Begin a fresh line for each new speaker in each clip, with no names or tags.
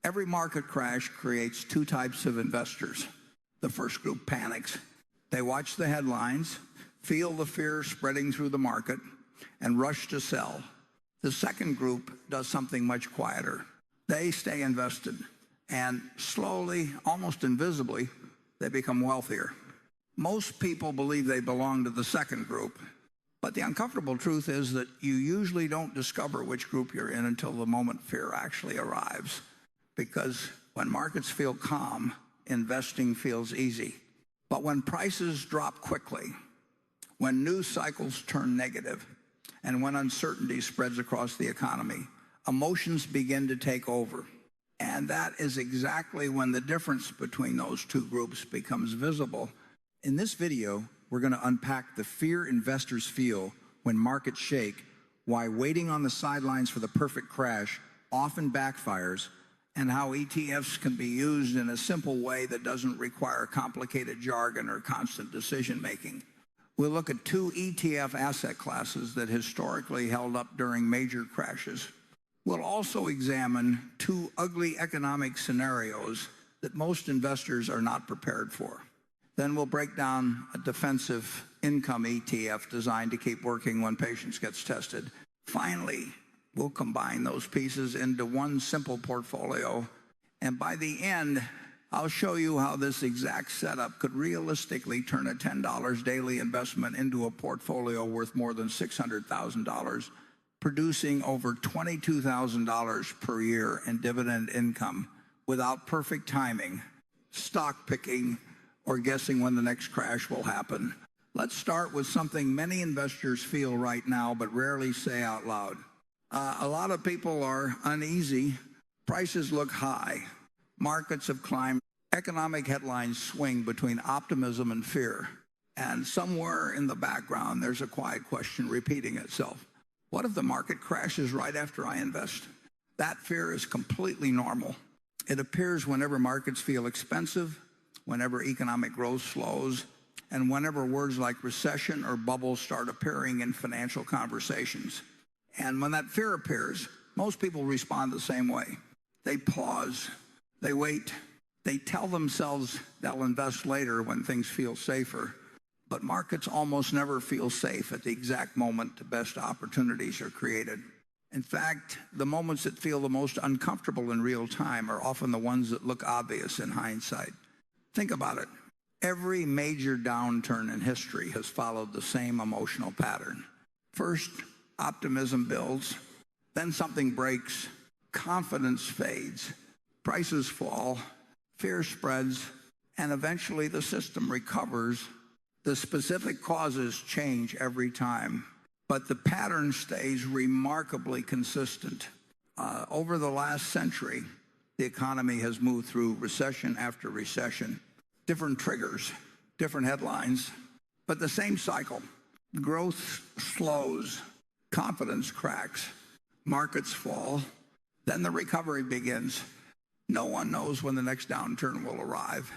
Every market crash creates two types of investors. The first group panics. They watch the headlines, feel the fear spreading through the market, and rush to sell. The second group does something much quieter. They stay invested, and slowly, almost invisibly, they become wealthier. Most people believe they belong to the second group, but the uncomfortable truth is that you usually don't discover which group you're in until the moment fear actually arrives. Because when markets feel calm, investing feels easy. But when prices drop quickly, when news cycles turn negative, and when uncertainty spreads across the economy, emotions begin to take over. And that is exactly when the difference between those two groups becomes visible. In this video, we're going to unpack the fear investors feel when markets shake, why waiting on the sidelines for the perfect crash often backfires, and how ETFs can be used in a simple way that doesn't require complicated jargon or constant decision-making. We'll look at two ETF asset classes that historically held up during major crashes. We'll also examine two ugly economic scenarios that most investors are not prepared for. Then we'll break down a defensive income ETF designed to keep working when patience gets tested. Finally, we'll combine those pieces into one simple portfolio. And by the end, I'll show you how this exact setup could realistically turn a $10 daily investment into a portfolio worth more than $600,000, producing over $22,000 per year in dividend income without perfect timing, stock picking, or guessing when the next crash will happen. Let's start with something many investors feel right now but rarely say out loud. A lot of people are uneasy. Prices look high. Markets have climbed. Economic headlines swing between optimism and fear. And somewhere in the background, there's a quiet question repeating itself. What if the market crashes right after I invest? That fear is completely normal. It appears whenever markets feel expensive, whenever economic growth slows, and whenever words like recession or bubble start appearing in financial conversations. And when that fear appears, most people respond the same way. They pause, they wait, they tell themselves they'll invest later when things feel safer. But markets almost never feel safe at the exact moment the best opportunities are created. In fact, the moments that feel the most uncomfortable in real time are often the ones that look obvious in hindsight. Think about it. Every major downturn in history has followed the same emotional pattern. First, optimism builds, then something breaks, confidence fades, prices fall, fear spreads, and eventually the system recovers. The specific causes change every time, but the pattern stays remarkably consistent. Over the last century, the economy has moved through recession after recession, different triggers, different headlines, but the same cycle. Growth slows, confidence cracks, markets fall, then the recovery begins. No one knows when the next downturn will arrive,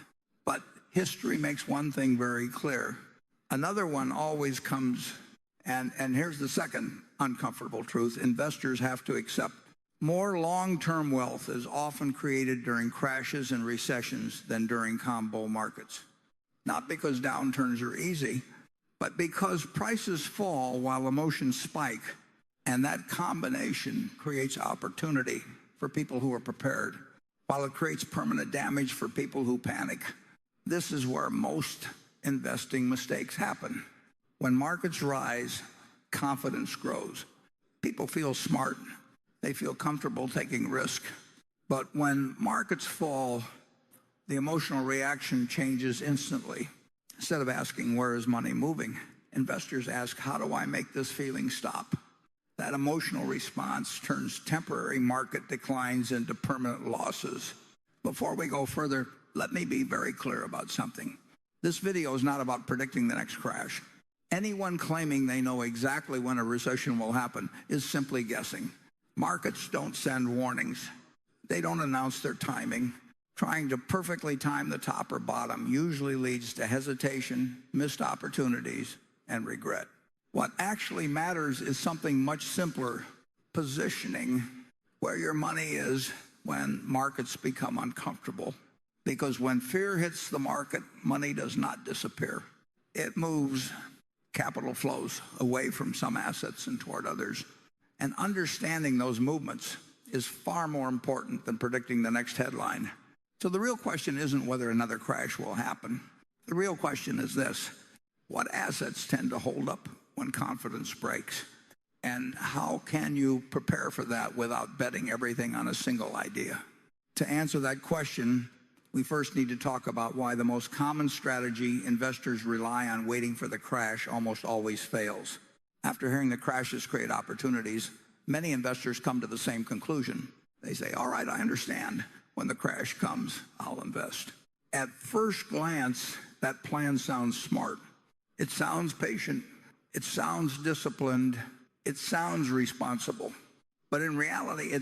but history makes one thing very clear. Another one always comes, and here's the second uncomfortable truth. Investors have to accept more long-term wealth is often created during crashes and recessions than during calm bull markets. Not because downturns are easy, but because prices fall while emotions spike, and that combination creates opportunity for people who are prepared, while it creates permanent damage for people who panic. This is where most investing mistakes happen. When markets rise, confidence grows. People feel smart. They feel comfortable taking risk. But when markets fall, the emotional reaction changes instantly. Instead of asking, where is money moving? Investors ask, how do I make this feeling stop? That emotional response turns temporary market declines into permanent losses. Before we go further, let me be very clear about something. This video is not about predicting the next crash. Anyone claiming they know exactly when a recession will happen is simply guessing. Markets don't send warnings. They don't announce their timing. Trying to perfectly time the top or bottom usually leads to hesitation, missed opportunities, and regret. What actually matters is something much simpler: positioning. Where your money is when markets become uncomfortable. Because when fear hits the market, money does not disappear. It moves capital flows away from some assets and toward others. And understanding those movements is far more important than predicting the next headline. So the real question isn't whether another crash will happen. The real question is this: what assets tend to hold up when confidence breaks? And how can you prepare for that without betting everything on a single idea? To answer that question, we first need to talk about why the most common strategy investors rely on, waiting for the crash, almost always fails. After hearing that crashes create opportunities, many investors come to the same conclusion. They say, all right, I understand. When the crash comes, I'll invest. At first glance, that plan sounds smart. It sounds patient. It sounds disciplined. It sounds responsible. But in reality,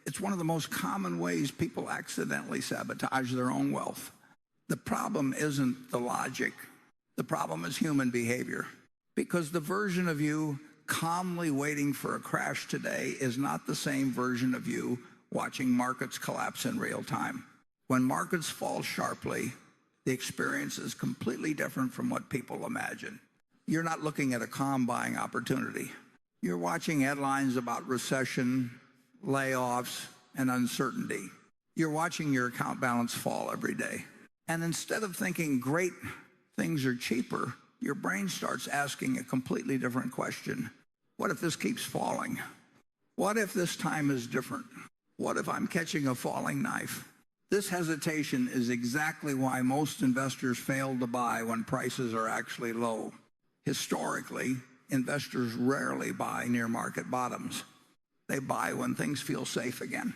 it's one of the most common ways people accidentally sabotage their own wealth. The problem isn't the logic. The problem is human behavior. Because the version of you calmly waiting for a crash today is not the same version of you watching markets collapse in real time. When markets fall sharply, the experience is completely different from what people imagine. You're not looking at a calm buying opportunity. You're watching headlines about recession, layoffs, and uncertainty. You're watching your account balance fall every day. And instead of thinking great things are cheaper, your brain starts asking a completely different question. What if this keeps falling? What if this time is different? What if I'm catching a falling knife? This hesitation is exactly why most investors fail to buy when prices are actually low. Historically, investors rarely buy near market bottoms. They buy when things feel safe again.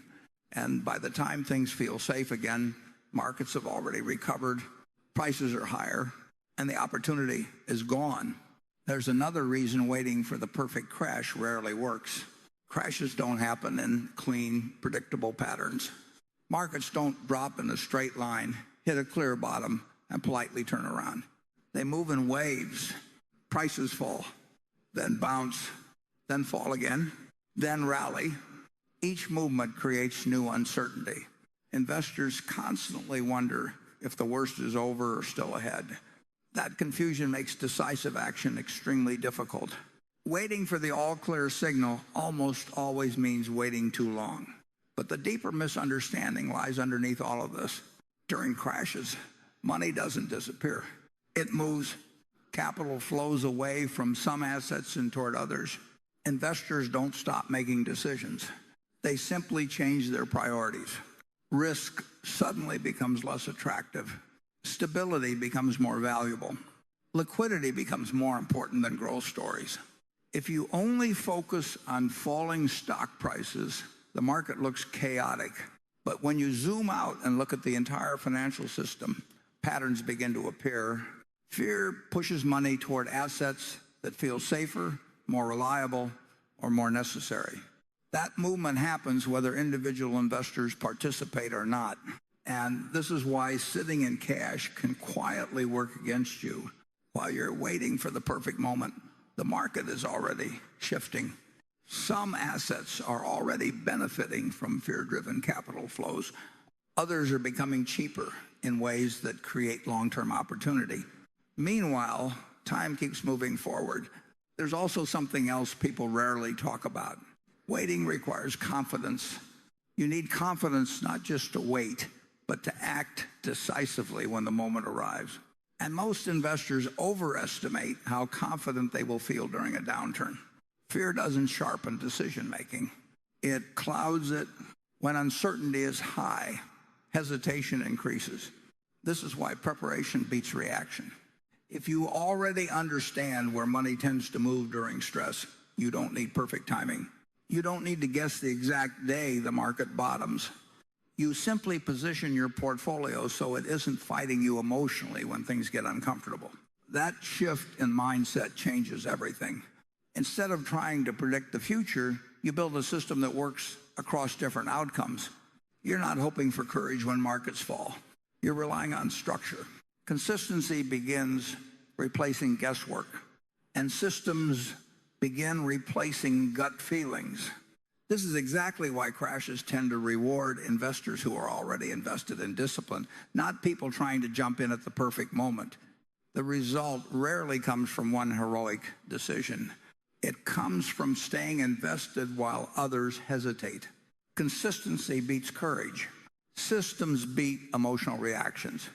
And by the time things feel safe again, markets have already recovered, prices are higher, and the opportunity is gone. There's another reason waiting for the perfect crash rarely works. Crashes don't happen in clean, predictable patterns. Markets don't drop in a straight line, hit a clear bottom, and politely turn around. They move in waves. Prices fall, then bounce, then fall again, then rally. Each movement creates new uncertainty. Investors constantly wonder if the worst is over or still ahead. That confusion makes decisive action extremely difficult. Waiting for the all-clear signal almost always means waiting too long. But the deeper misunderstanding lies underneath all of this. During crashes, money doesn't disappear. It moves. Capital flows away from some assets and toward others. Investors don't stop making decisions. They simply change their priorities. Risk suddenly becomes less attractive. Stability becomes more valuable. Liquidity becomes more important than growth stories. If you only focus on falling stock prices, the market looks chaotic. But when you zoom out and look at the entire financial system, patterns begin to appear. Fear pushes money toward assets that feel safer, more reliable, or more necessary. That movement happens whether individual investors participate or not. And this is why sitting in cash can quietly work against you. While you're waiting for the perfect moment, the market is already shifting. Some assets are already benefiting from fear-driven capital flows. Others are becoming cheaper in ways that create long-term opportunity. Meanwhile, time keeps moving forward. There's also something else people rarely talk about. Waiting requires confidence. You need confidence not just to wait, but to act decisively when the moment arrives. And most investors overestimate how confident they will feel during a downturn. Fear doesn't sharpen decision-making. It clouds it. When uncertainty is high, hesitation increases. This is why preparation beats reaction. If you already understand where money tends to move during stress, you don't need perfect timing. You don't need to guess the exact day the market bottoms. You simply position your portfolio so it isn't fighting you emotionally when things get uncomfortable. That shift in mindset changes everything. Instead of trying to predict the future, you build a system that works across different outcomes. You're not hoping for courage when markets fall. You're relying on structure. Consistency begins replacing guesswork, and systems begin replacing gut feelings. This is exactly why crashes tend to reward investors who are already invested in discipline, not people trying to jump in at the perfect moment. The result rarely comes from one heroic decision. It comes from staying invested while others hesitate. Consistency beats courage. Systems beat emotional reactions.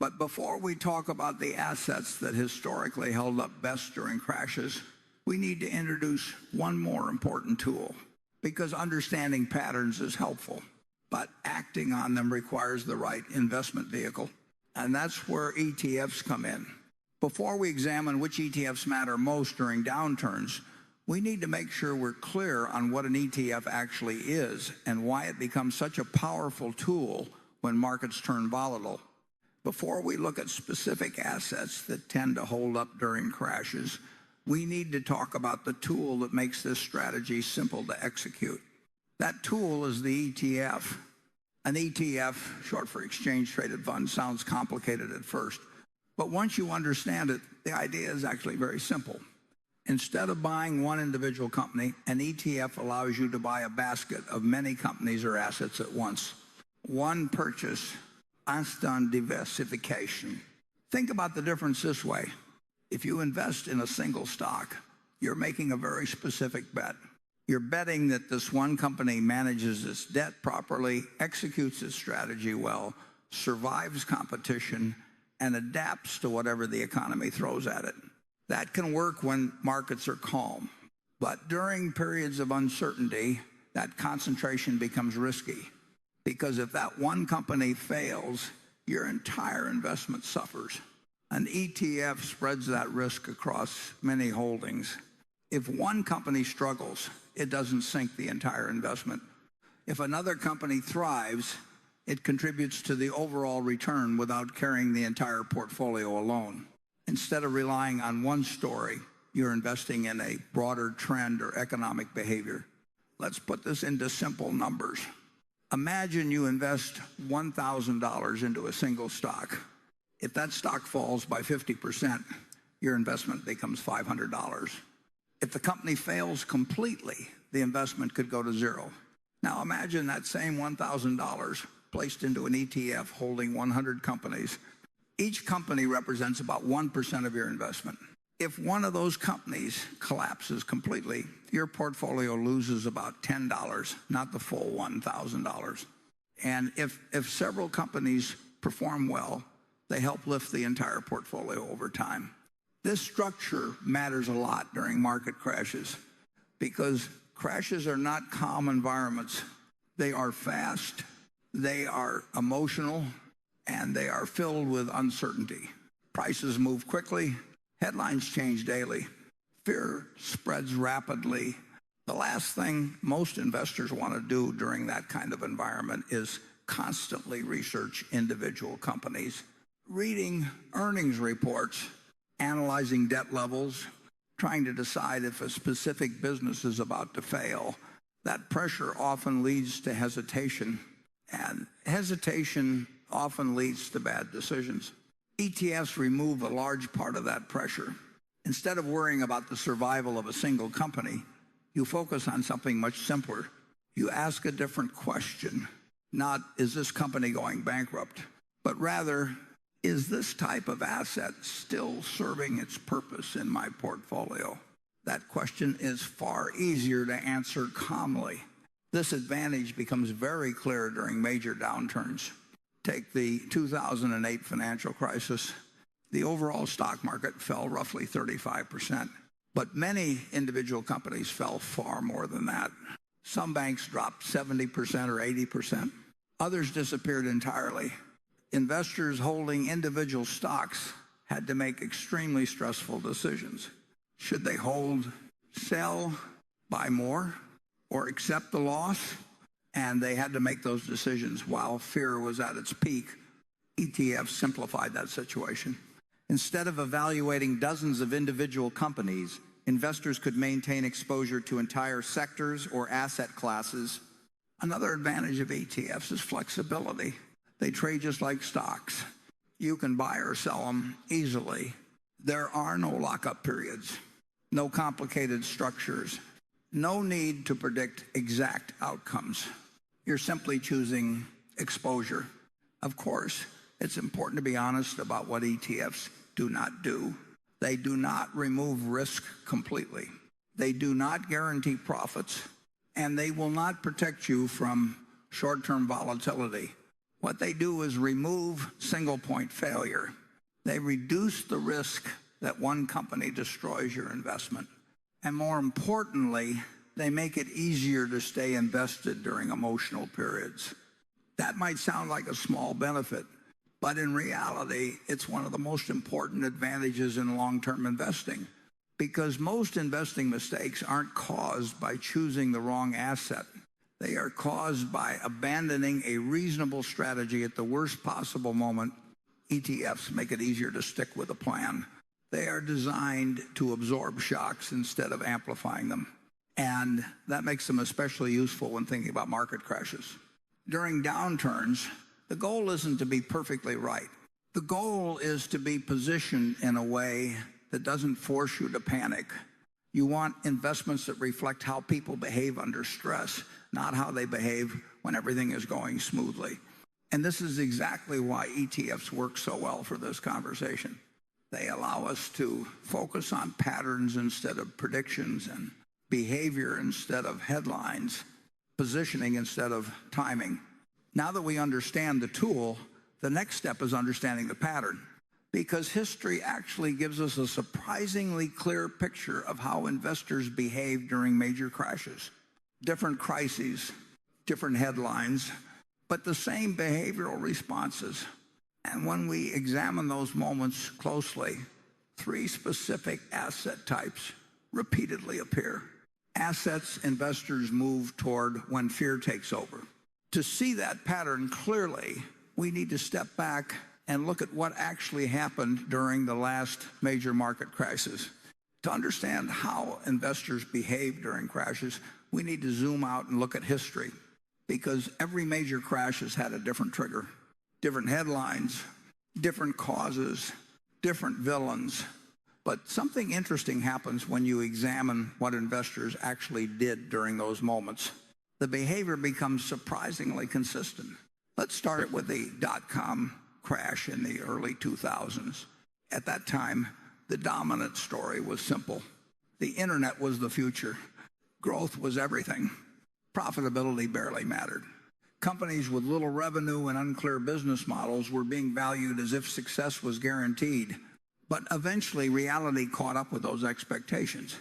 But before we talk about the assets that historically held up best during crashes, we need to introduce one more important tool, because understanding patterns is helpful, but acting on them requires the right investment vehicle. And that's where ETFs come in. Before we examine which ETFs matter most during downturns, we need to make sure we're clear on what an ETF actually is and why it becomes such a powerful tool when markets turn volatile. Before we look at specific assets that tend to hold up during crashes, we need to talk about the tool that makes this strategy simple to execute. That tool is the ETF. An ETF, short for exchange traded fund, sounds complicated at first. But once you understand it, the idea is actually very simple. Instead of buying one individual company, an ETF allows you to buy a basket of many companies or assets at once. One purchase, instant diversification. Think about the difference this way. If you invest in a single stock, you're making a very specific bet. You're betting that this one company manages its debt properly, executes its strategy well, survives competition, and adapts to whatever the economy throws at it. That can work when markets are calm. But during periods of uncertainty, that concentration becomes risky. Because if that one company fails, your entire investment suffers. An ETF spreads that risk across many holdings. If one company struggles, it doesn't sink the entire investment. If another company thrives, it contributes to the overall return without carrying the entire portfolio alone. Instead of relying on one story, you're investing in a broader trend or economic behavior. Let's put this into simple numbers. Imagine you invest $1,000 into a single stock. If that stock falls by 50%, your investment becomes $500. If the company fails completely, the investment could go to zero. Now imagine that same $1,000 placed into an ETF holding 100 companies. Each company represents about 1% of your investment. If one of those companies collapses completely, your portfolio loses about $10, not the full $1,000. And if several companies perform well, they help lift the entire portfolio over time. This structure matters a lot during market crashes because crashes are not calm environments. They are fast, they are emotional, and they are filled with uncertainty. Prices move quickly, headlines change daily, fear spreads rapidly. The last thing most investors want to do during that kind of environment is constantly research individual companies. Reading earnings reports, analyzing debt levels, trying to decide if a specific business is about to fail, that pressure often leads to hesitation, and hesitation often leads to bad decisions. ETFs remove a large part of that pressure. Instead of worrying about the survival of a single company, you focus on something much simpler. You ask a different question, not is this company going bankrupt, but rather, is this type of asset still serving its purpose in my portfolio? That question is far easier to answer calmly. This advantage becomes very clear during major downturns. Take the 2008 financial crisis. The overall stock market fell roughly 35%, but many individual companies fell far more than that. Some banks dropped 70% or 80%. Others disappeared entirely. Investors holding individual stocks had to make extremely stressful decisions. Should they hold, sell, buy more, or accept the loss? And they had to make those decisions while fear was at its peak. ETFs simplified that situation. Instead of evaluating dozens of individual companies, investors could maintain exposure to entire sectors or asset classes. Another advantage of ETFs is flexibility. They trade just like stocks. You can buy or sell them easily. There are no lockup periods, no complicated structures. No need to predict exact outcomes. You're simply choosing exposure. Of course, it's important to be honest about what ETFs do not do. They do not remove risk completely. They do not guarantee profits, and they will not protect you from short-term volatility. What they do is remove single-point failure. They reduce the risk that one company destroys your investment. And more importantly, they make it easier to stay invested during emotional periods. That might sound like a small benefit, but in reality, it's one of the most important advantages in long-term investing, because most investing mistakes aren't caused by choosing the wrong asset. They are caused by abandoning a reasonable strategy at the worst possible moment. ETFs make it easier to stick with a plan. They are designed to absorb shocks instead of amplifying them. And that makes them especially useful when thinking about market crashes. During downturns, the goal isn't to be perfectly right. The goal is to be positioned in a way that doesn't force you to panic. You want investments that reflect how people behave under stress, not how they behave when everything is going smoothly. And this is exactly why ETFs work so well for this conversation. They allow us to focus on patterns instead of predictions, and behavior instead of headlines, positioning instead of timing. Now that we understand the tool, the next step is understanding the pattern, because history actually gives us a surprisingly clear picture of how investors behave during major crashes. Different crises, different headlines, but the same behavioral responses. And when we examine those moments closely, three specific asset types repeatedly appear. Assets investors move toward when fear takes over. To see that pattern clearly, we need to step back and look at what actually happened during the last major market crisis. To understand how investors behave during crashes, we need to zoom out and look at history, because every major crash has had a different trigger, different headlines, different causes, different villains. But something interesting happens when you examine what investors actually did during those moments. The behavior becomes surprisingly consistent. Let's start with the dot-com crash in the early 2000s. At that time, the dominant story was simple. The internet was the future. Growth was everything. Profitability barely mattered. Companies with little revenue and unclear business models were being valued as if success was guaranteed. But eventually, reality caught up with those expectations.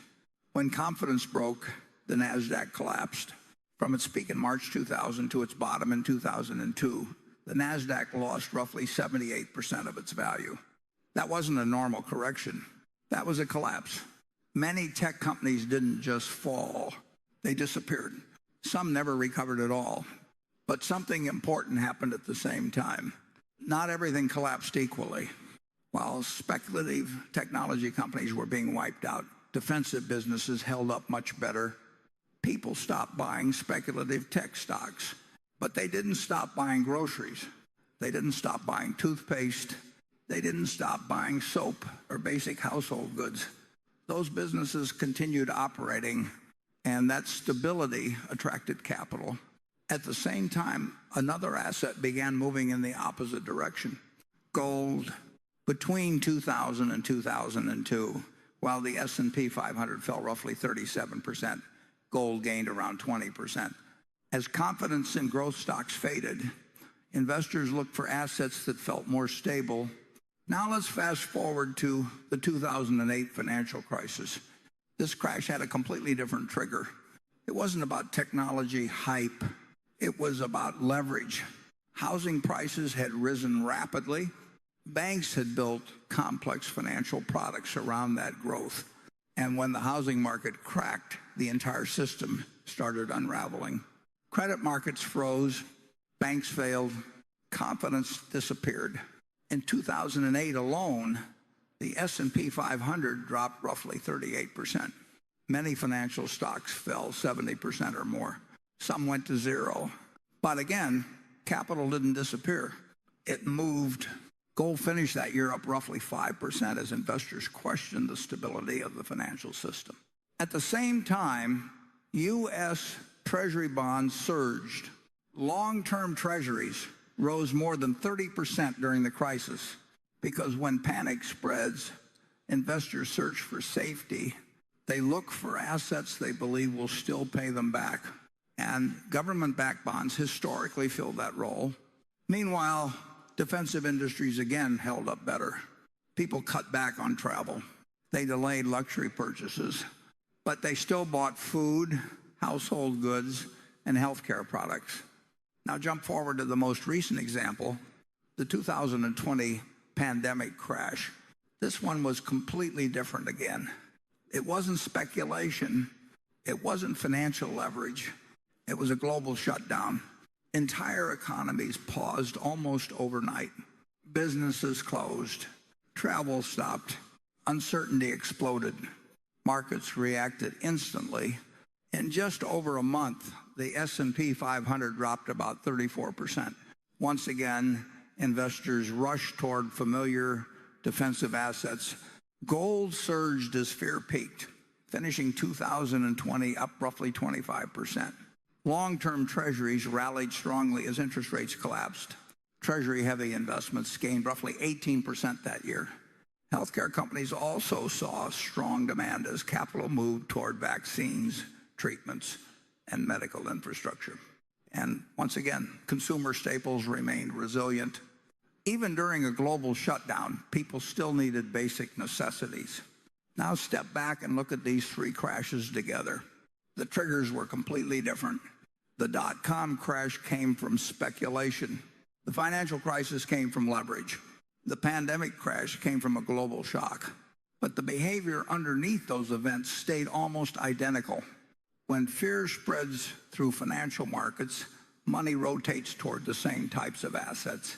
When confidence broke, the NASDAQ collapsed. From its peak in March 2000 to its bottom in 2002, the NASDAQ lost roughly 78% of its value. That wasn't a normal correction. That was a collapse. Many tech companies didn't just fall. They disappeared. Some never recovered at all. But something important happened at the same time. Not everything collapsed equally. While speculative technology companies were being wiped out, defensive businesses held up much better. People stopped buying speculative tech stocks, but they didn't stop buying groceries. They didn't stop buying toothpaste. They didn't stop buying soap or basic household goods. Those businesses continued operating, and that stability attracted capital. At the same time, another asset began moving in the opposite direction: gold. Between 2000 and 2002, while the S&P 500 fell roughly 37%, gold gained around 20%. As confidence in growth stocks faded, investors looked for assets that felt more stable. Now let's fast forward to the 2008 financial crisis. This crash had a completely different trigger. It wasn't about technology hype. It was about leverage. Housing prices had risen rapidly. Banks had built complex financial products around that growth. And when the housing market cracked, the entire system started unraveling. Credit markets froze, banks failed, confidence disappeared. In 2008 alone, the S&P 500 dropped roughly 38%. Many financial stocks fell 70% or more. Some went to zero. But again, capital didn't disappear. It moved. Gold finished that year up roughly 5% as investors questioned the stability of the financial system. At the same time, U.S. Treasury bonds surged. Long-term treasuries rose more than 30% during the crisis because when panic spreads, investors search for safety. They look for assets they believe will still pay them back. And government-backed bonds historically filled that role. Meanwhile, defensive industries again held up better. People cut back on travel. They delayed luxury purchases, but they still bought food, household goods, and healthcare products. Now jump forward to the most recent example, the 2020 pandemic crash. This one was completely different again. It wasn't speculation. It wasn't financial leverage. It was a global shutdown. Entire economies paused almost overnight. Businesses closed. Travel stopped. Uncertainty exploded. Markets reacted instantly. In just over a month, the S&P 500 dropped about 34%. Once again, investors rushed toward familiar defensive assets. Gold surged as fear peaked, finishing 2020 up roughly 25%. Long-term treasuries rallied strongly as interest rates collapsed. Treasury-heavy investments gained roughly 18% that year. Healthcare companies also saw strong demand as capital moved toward vaccines, treatments, and medical infrastructure. And once again, consumer staples remained resilient. Even during a global shutdown, people still needed basic necessities. Now step back and look at these three crashes together. The triggers were completely different. The dot-com crash came from speculation. The financial crisis came from leverage. The pandemic crash came from a global shock. But the behavior underneath those events stayed almost identical. When fear spreads through financial markets, money rotates toward the same types of assets.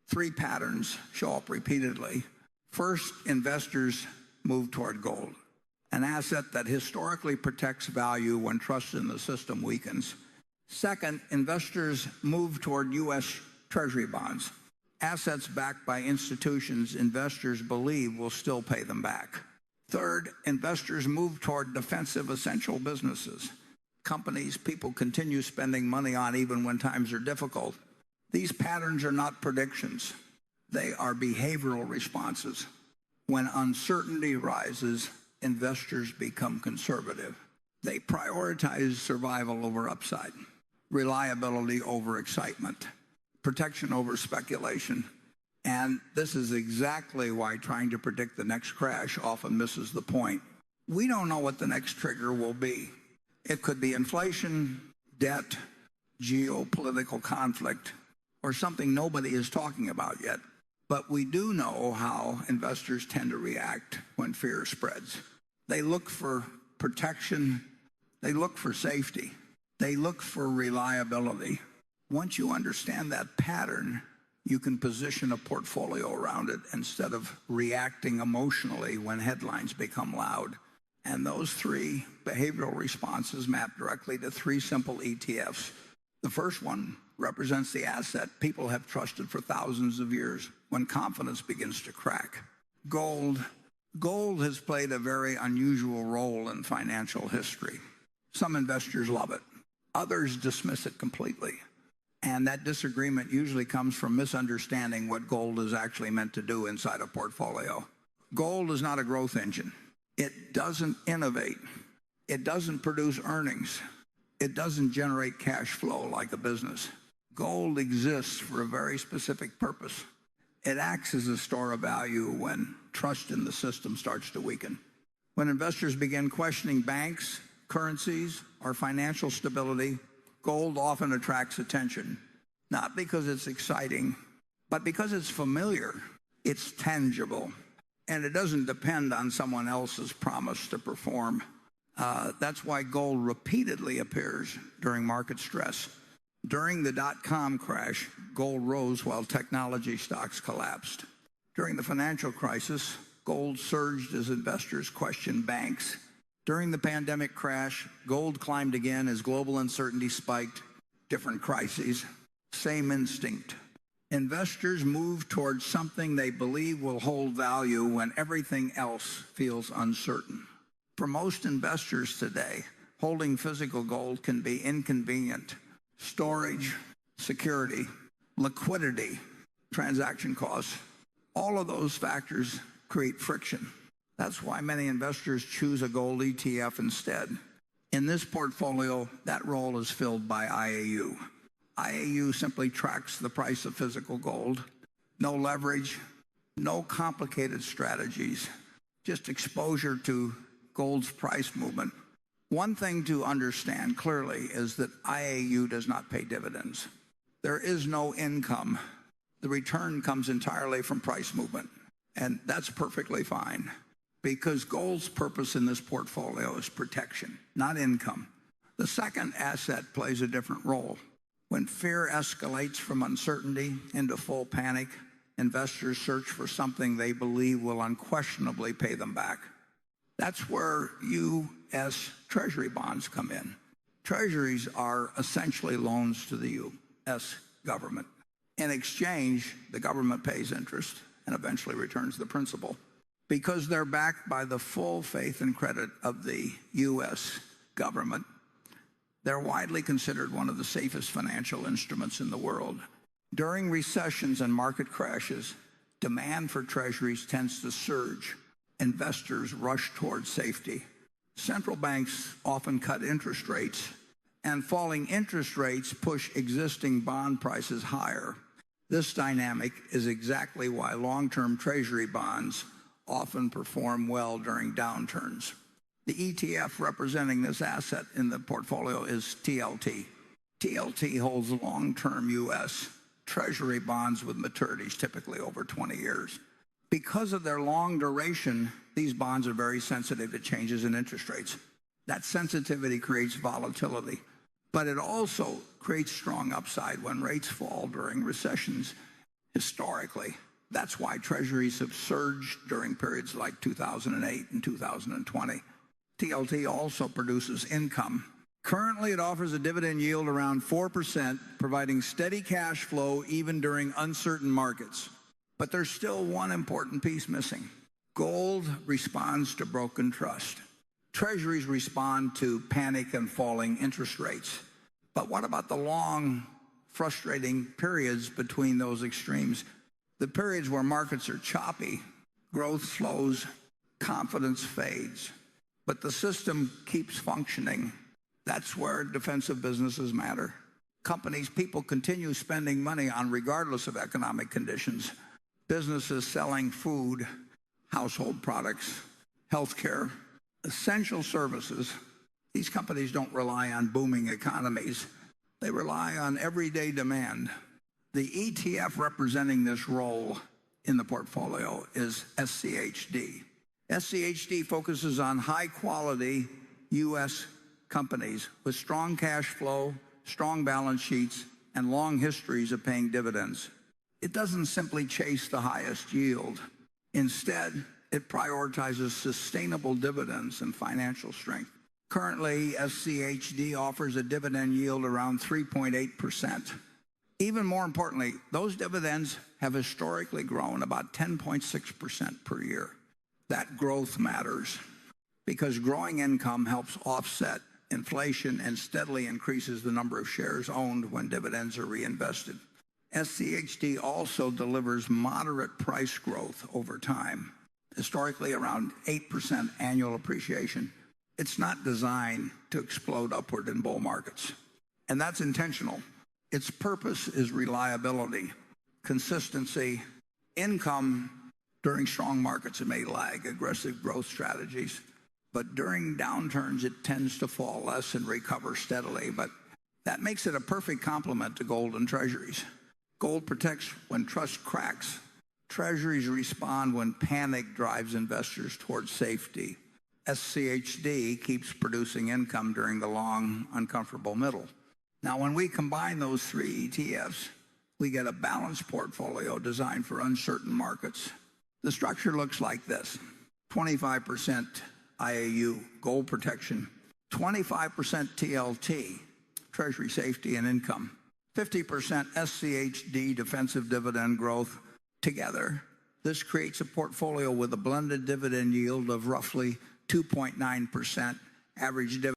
Three patterns show up repeatedly. First, investors move toward gold, an asset that historically protects value when trust in the system weakens. Second, investors move toward U.S. Treasury bonds, assets backed by institutions investors believe will still pay them back. Third, investors move toward defensive essential businesses, companies people continue spending money on even when times are difficult. These patterns are not predictions. They are behavioral responses. When uncertainty rises, investors become conservative. They prioritize survival over upside, reliability over excitement, protection over speculation. And this is exactly why trying to predict the next crash often misses the point. We don't know what the next trigger will be. It could be inflation, debt, geopolitical conflict, or something nobody is talking about yet. But we do know how investors tend to react when fear spreads. They look for protection. They look for safety. They look for reliability. Once you understand that pattern, you can position a portfolio around it instead of reacting emotionally when headlines become loud. And those three behavioral responses map directly to three simple ETFs. The first one represents the asset people have trusted for thousands of years when confidence begins to crack. Gold. Gold has played a very unusual role in financial history. Some investors love it. Others dismiss it completely. And that disagreement usually comes from misunderstanding what gold is actually meant to do inside a portfolio. Gold is not a growth engine. It doesn't innovate. It doesn't produce earnings. It doesn't generate cash flow like a business. Gold exists for a very specific purpose. It acts as a store of value when trust in the system starts to weaken. When investors begin questioning banks, currencies, or financial stability, gold often attracts attention, not because it's exciting, but because it's familiar, it's tangible, and it doesn't depend on someone else's promise to perform. That's why gold repeatedly appears during market stress. During the dot-com crash, gold rose while technology stocks collapsed. During the financial crisis, gold surged as investors questioned banks. During the pandemic crash, gold climbed again as global uncertainty spiked. Different crises, same instinct. Investors move towards something they believe will hold value when everything else feels uncertain. For most investors today, holding physical gold can be inconvenient. Storage, security, liquidity, transaction costs, all of those factors create friction. That's why many investors choose a gold ETF instead. In this portfolio, that role is filled by IAU. IAU simply tracks the price of physical gold. No leverage, no complicated strategies, just exposure to gold's price movement. One thing to understand clearly is that IAU does not pay dividends. There is no income. The return comes entirely from price movement, and that's perfectly fine because gold's purpose in this portfolio is protection, not income. The second asset plays a different role. When fear escalates from uncertainty into full panic, investors search for something they believe will unquestionably pay them back. That's where U.S. Treasury bonds come in. Treasuries are essentially loans to the U.S. government. In exchange, the government pays interest and eventually returns the principal. Because they're backed by the full faith and credit of the U.S. government, they're widely considered one of the safest financial instruments in the world. During recessions and market crashes, demand for treasuries tends to surge. Investors rush towards safety. Central banks often cut interest rates, and falling interest rates push existing bond prices higher. This dynamic is exactly why long-term treasury bonds often perform well during downturns. The ETF representing this asset in the portfolio is TLT. TLT holds long-term U.S. Treasury bonds with maturities typically over 20 years. Because of their long duration, these bonds are very sensitive to changes in interest rates. That sensitivity creates volatility, but it also creates strong upside when rates fall during recessions. Historically, that's why treasuries have surged during periods like 2008 and 2020. TLT also produces income. Currently, it offers a dividend yield around 4%, providing steady cash flow even during uncertain markets. But there's still one important piece missing. Gold responds to broken trust. Treasuries respond to panic and falling interest rates. But what about the long, frustrating periods between those extremes? The periods where markets are choppy, growth slows, confidence fades, but the system keeps functioning. That's where defensive businesses matter. People continue spending money on regardless of economic conditions. Businesses selling food, household products, healthcare, essential services. These companies don't rely on booming economies. They rely on everyday demand. The ETF representing this role in the portfolio is SCHD. SCHD focuses on high-quality U.S. companies with strong cash flow, strong balance sheets, and long histories of paying dividends. It doesn't simply chase the highest yield. Instead, it prioritizes sustainable dividends and financial strength. Currently, SCHD offers a dividend yield around 3.8%. Even more importantly, those dividends have historically grown about 10.6% per year. That growth matters because growing income helps offset inflation and steadily increases the number of shares owned when dividends are reinvested. SCHD also delivers moderate price growth over time, historically around 8% annual appreciation. It's not designed to explode upward in bull markets, and that's intentional. Its purpose is reliability, consistency, income. During strong markets, it may lag aggressive growth strategies, but during downturns, it tends to fall less and recover steadily. But that makes it a perfect complement to gold and treasuries. Gold protects when trust cracks. Treasuries respond when panic drives investors towards safety. SCHD keeps producing income during the long, uncomfortable middle. Now, when we combine those three ETFs, we get a balanced portfolio designed for uncertain markets. The structure looks like this: 25% IAU, gold protection, 25% TLT, treasury safety and income, 50% SCHD, defensive dividend growth. Together, this creates a portfolio with a blended dividend yield of roughly 2.9%, average dividend